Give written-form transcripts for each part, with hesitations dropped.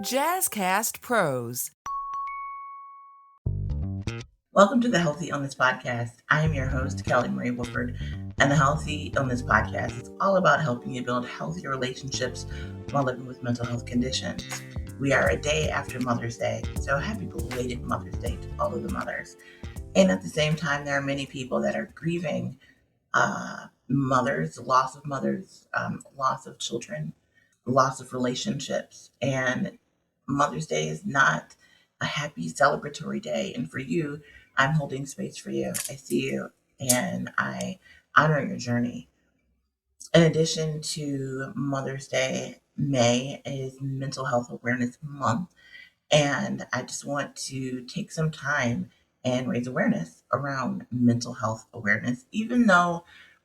Jazzcast Pros. Welcome to the Healthy Illness Podcast. I am your host, Kelly Marie Woodford, and the Healthy Illness Podcast is all about helping you build healthier relationships while living with mental health conditions. We are a day after Mother's Day, so happy belated Mother's Day to all of the mothers. And at the same time, there are many people that are grieving mothers, loss of children, loss of relationships. And Mother's Day is not a happy celebratory day. And for you, I'm holding space for you. I see you and I honor your journey. In addition to Mother's Day, May is Mental Health Awareness Month. And I just want to take some time and raise awareness around mental health awareness, even though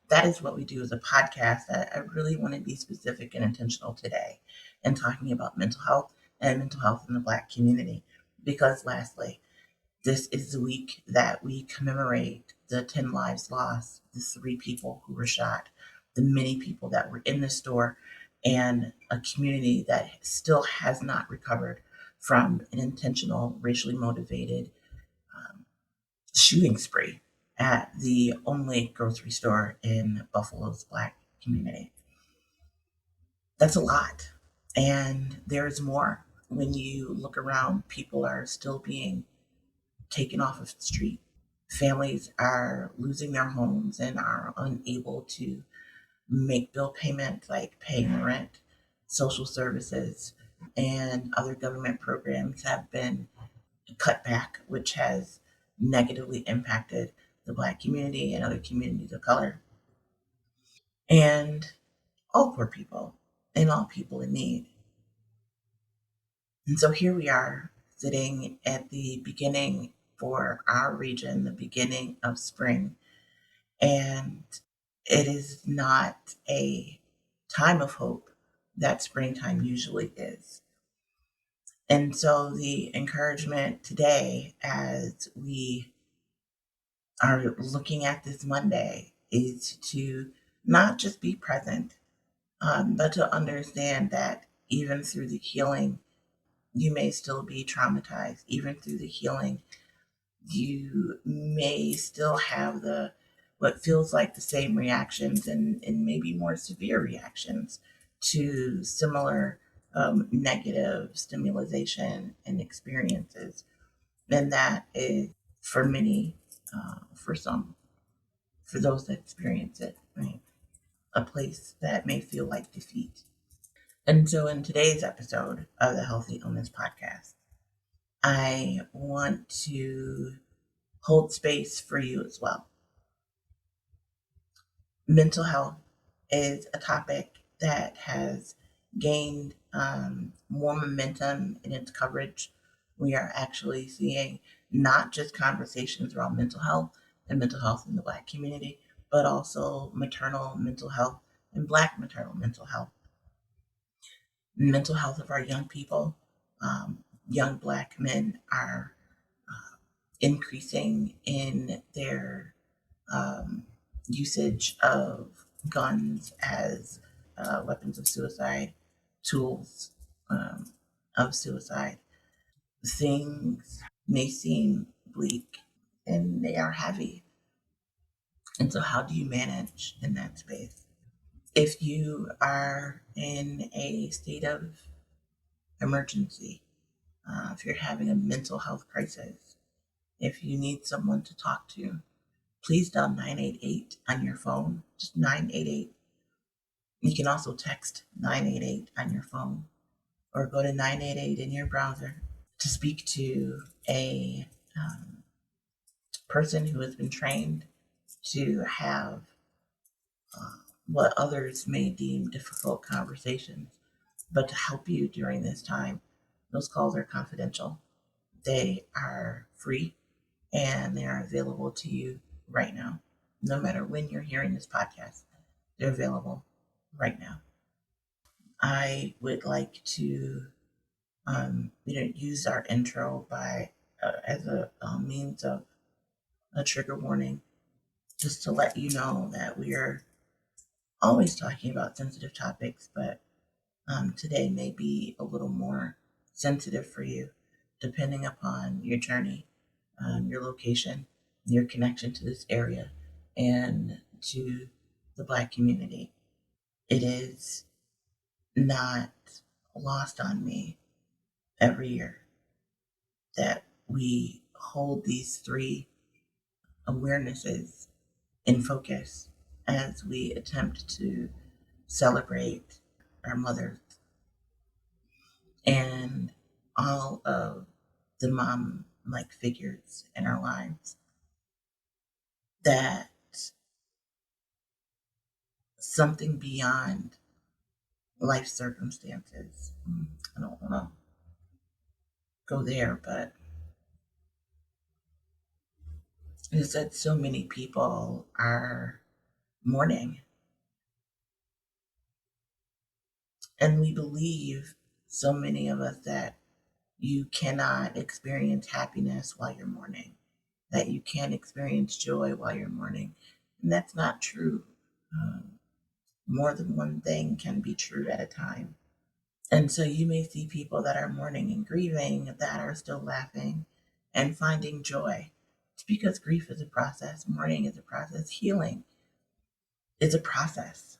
that is what we do as a podcast. I really want to be specific and intentional today in talking about mental health and mental health in the Black community. Because lastly, this is the week that we commemorate the 10 lives lost, the 3 people who were shot, the many people that were in the store, and a community that still has not recovered from an intentional, racially motivated shooting spree at the only grocery store in Buffalo's Black community. That's a lot. And there's more. When you look around, people are still being taken off of the street. Families are losing their homes and are unable to make bill payments like paying rent. Social services and other government programs have been cut back, which has negatively impacted the Black community and other communities of color and all poor people and all people in need. And so here we are sitting at the beginning for our region, the beginning of spring, and it is not a time of hope that springtime usually is. And so the encouragement today, as we are looking at this Monday, is to not just be present, but to understand that even through the healing, you may still be traumatized. Even through the healing, you may still have what feels like the same reactions and maybe more severe reactions to similar negative stimulation and experiences. And that is for many, for some, for those that experience it, right? A place that may feel like defeat. And so in today's episode of the Healthy Illness Podcast, I want to hold space for you as well. Mental health is a topic that has gained more momentum in its coverage. We are actually seeing not just conversations around mental health and mental health in the Black community, but also maternal mental health and Black maternal mental health. Mental health of our young people, young Black men are increasing in their usage of guns as weapons of suicide, tools of suicide. Things may seem bleak and they are heavy. And so how do you manage in that space? If you are in a state of emergency, if you're having a mental health crisis, if you need someone to talk to, please dial 988 on your phone, just 988. You can also text 988 on your phone or go to 988 in your browser to speak to a person who has been trained to have what others may deem difficult conversations, but to help you during this time. Those calls are confidential. They are free and they are available to you right now. No matter when you're hearing this podcast, they're available right now. I would like to use our intro as a means of a trigger warning, just to let you know that we are always talking about sensitive topics, but today may be a little more sensitive for you, depending upon your journey, your location, your connection to this area, and to the Black community. It is not lost on me every year that we hold these three awarenesses in focus as we attempt to celebrate our mothers and all of the mom like figures in our lives that something beyond life circumstances. I don't want to go there, but it's that so many people are mourning, and we believe, so many of us, that you cannot experience happiness while you're mourning, that you can't experience joy while you're mourning. And that's not true. More than one thing can be true at a time. And so you may see people that are mourning and grieving that are still laughing and finding joy. It's because grief is a process, mourning is a process, healing is a process.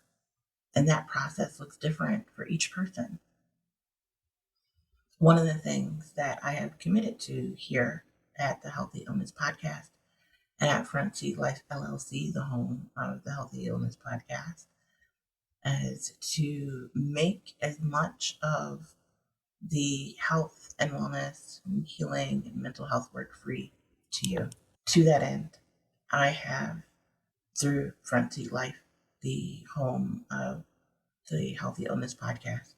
And that process looks different for each person. One of the things that I have committed to here at the Healthy Illness Podcast and at Front Seat Life LLC, the home of the Healthy Illness Podcast, is to make as much of the health and wellness and healing and mental health work free to you. To that end, I have, through Front Seat Life, the home of the Healthy Illness Podcast,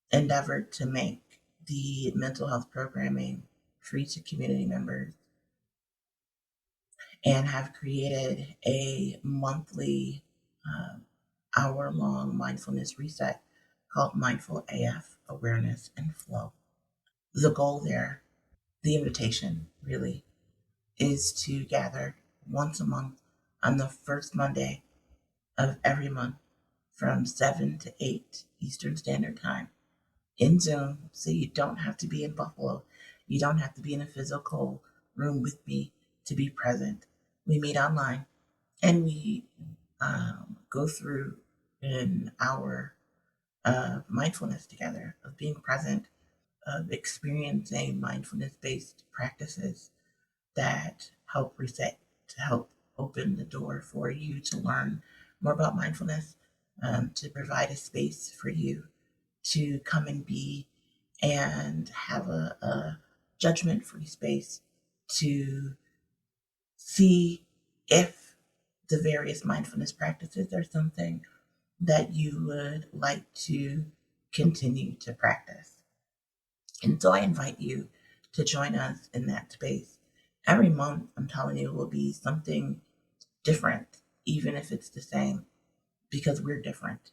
endeavored to make the mental health programming free to community members and have created a monthly hour-long mindfulness reset called Mindful AF Awareness and Flow. The goal there, the invitation really, is to gather once a month on the first Monday of every month from 7 to 8 Eastern Standard Time in Zoom, so you don't have to be in Buffalo. You don't have to be in a physical room with me to be present. We meet online and we go through an hour of mindfulness together, of being present, of experiencing mindfulness-based practices that help reset, to help open the door for you to learn more about mindfulness, to provide a space for you to come and be and have a judgment-free space to see if the various mindfulness practices are something that you would like to continue to practice. And so I invite you to join us in that space. Every month, I'm telling you, will be something different, even if it's the same, because we're different.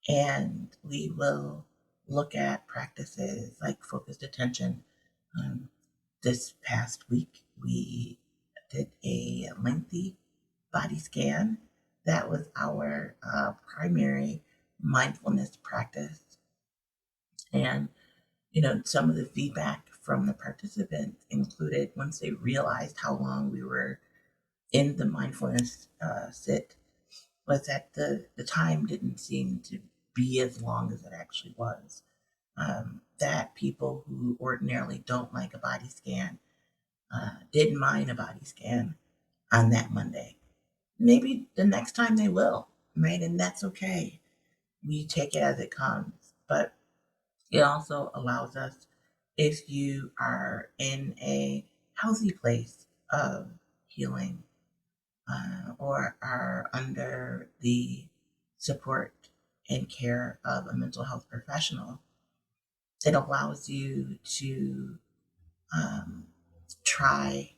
And we will look at practices like focused attention. This past week, we did a lengthy body scan. That was our primary mindfulness practice. And, some of the feedback from the participants included, once they realized how long we were in the mindfulness sit, was that the time didn't seem to be as long as it actually was. That people who ordinarily don't like a body scan didn't mind a body scan on that Monday. Maybe the next time they will, right? And that's okay. We take it as it comes. But it also allows us, if you are in a healthy place of healing or are under the support and care of a mental health professional, it allows you to try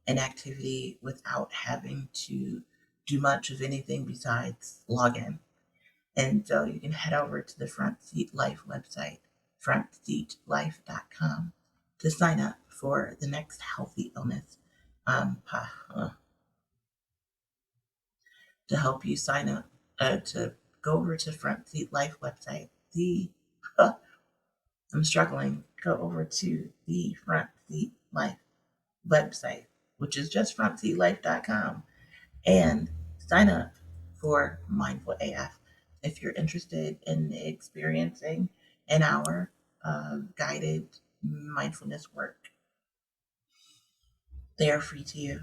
an activity without having to do much of anything besides log in. And so you can head over to the Front Seat Life website, frontseatlife.com, to sign up for the next Healthy Illness. To help you sign up, to go over to Front Seat Life website. I'm struggling go over to the Front Seat Life website, which is just frontseatlife.com, and sign up for Mindful AF. If you're interested in experiencing an hour of guided mindfulness work, they are free to you.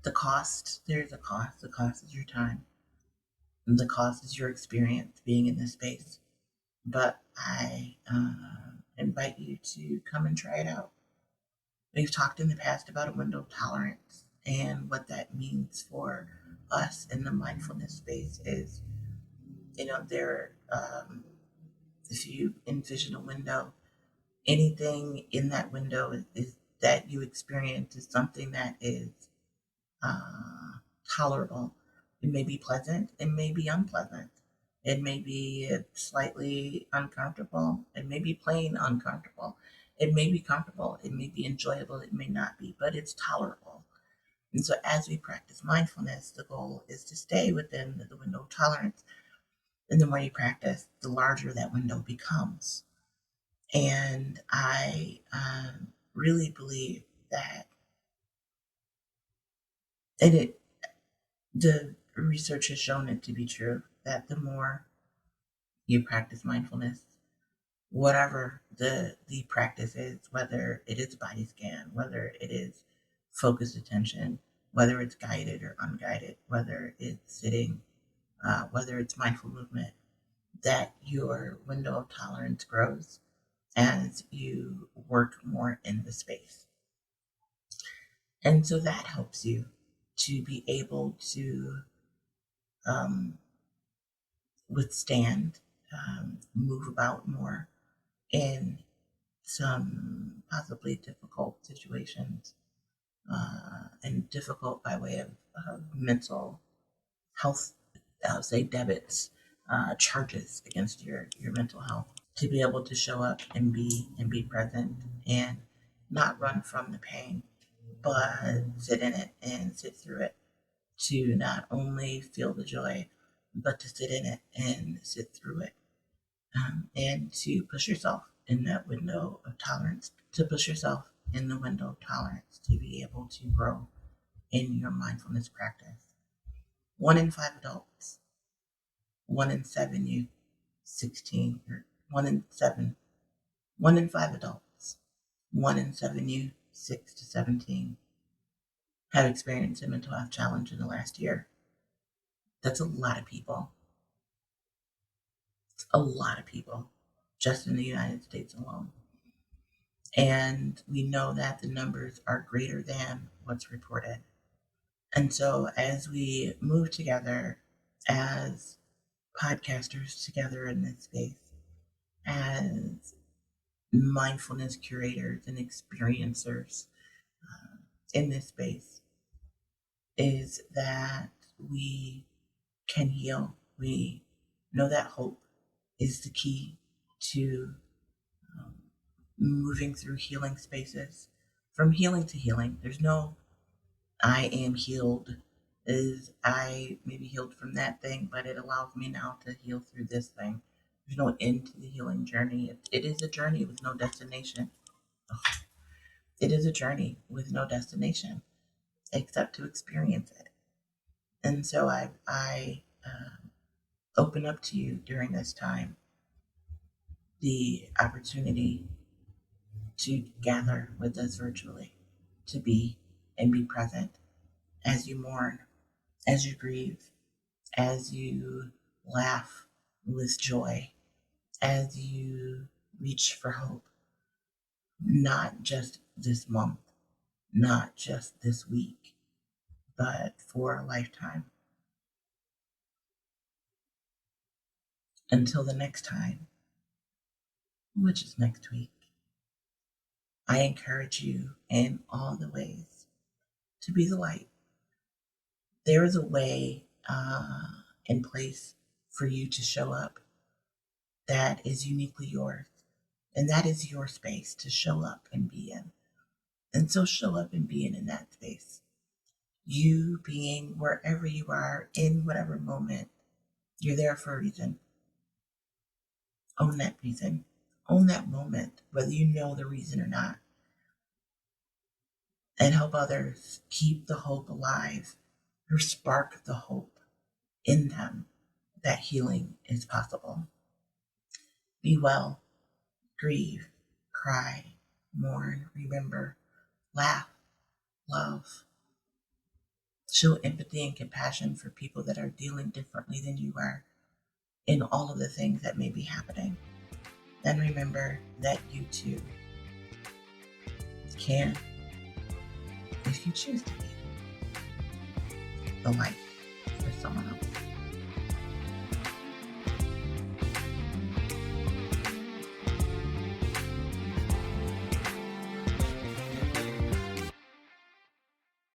There's a cost. The cost is your time. The cost is your experience being in this space. But I invite you to come and try it out. We've talked in the past about a window of tolerance, and what that means for us in the mindfulness space is, if you envision a window, anything in that window is that you experience is something that is tolerable. It may be pleasant, it may be unpleasant. It may be slightly uncomfortable. It may be plain uncomfortable. It may be comfortable. It may be enjoyable. It may not be, but it's tolerable. And so as we practice mindfulness, the goal is to stay within the window of tolerance. And the more you practice, the larger that window becomes. And I really believe that the research has shown it to be true, that the more you practice mindfulness, whatever the practice is, whether it is a body scan, whether it is focused attention, whether it's guided or unguided, whether it's sitting, whether it's mindful movement, that your window of tolerance grows as you work more in the space. And so that helps you to be able to withstand, move about more in some possibly difficult situations, and difficult by way of mental health, say debits, charges against your mental health, to be able to show up and be present and not run from the pain, but sit in it and sit through it, to not only feel the joy, but to sit in it and sit through it, and to push yourself in that window of tolerance, to push yourself in the window of tolerance, to be able to grow in your mindfulness practice. 1 in 5 adults, 1 in 7 youth, 16, or 1 in 5 adults, 1 in 7 youth, 6 to 17, have experienced a mental health challenge in the last year. That's a lot of people. It's a lot of people just in the United States alone. And we know that the numbers are greater than what's reported. And so as we move together as podcasters together in this space, as mindfulness curators and experiencers in this space, is that we can heal. We know that hope is the key to moving through healing spaces. From healing to healing, there's no I am healed. Is I may be healed from that thing, but it allows me now to heal through this thing. There's no end to the healing journey. It is a journey with no destination. It is a journey with no destination except to experience it. And so I open up to you during this time the opportunity to gather with us virtually, to be and be present as you mourn, as you grieve, as you laugh with joy, as you reach for hope, not just this month, not just this week, but for a lifetime. Until the next time, which is next week, I encourage you in all the ways to be the light. There is a way in place for you to show up that is uniquely yours. And that is your space to show up and be in. And so show up and be in that space. You being wherever you are, in whatever moment, you're there for a reason. Own that reason. Own that moment, whether you know the reason or not, and help others keep the hope alive or spark the hope in them that healing is possible. Be well, grieve, cry, mourn, remember, laugh, love. Show empathy and compassion for people that are dealing differently than you are in all of the things that may be happening. And remember that you too can, if you choose to be, the light for someone else.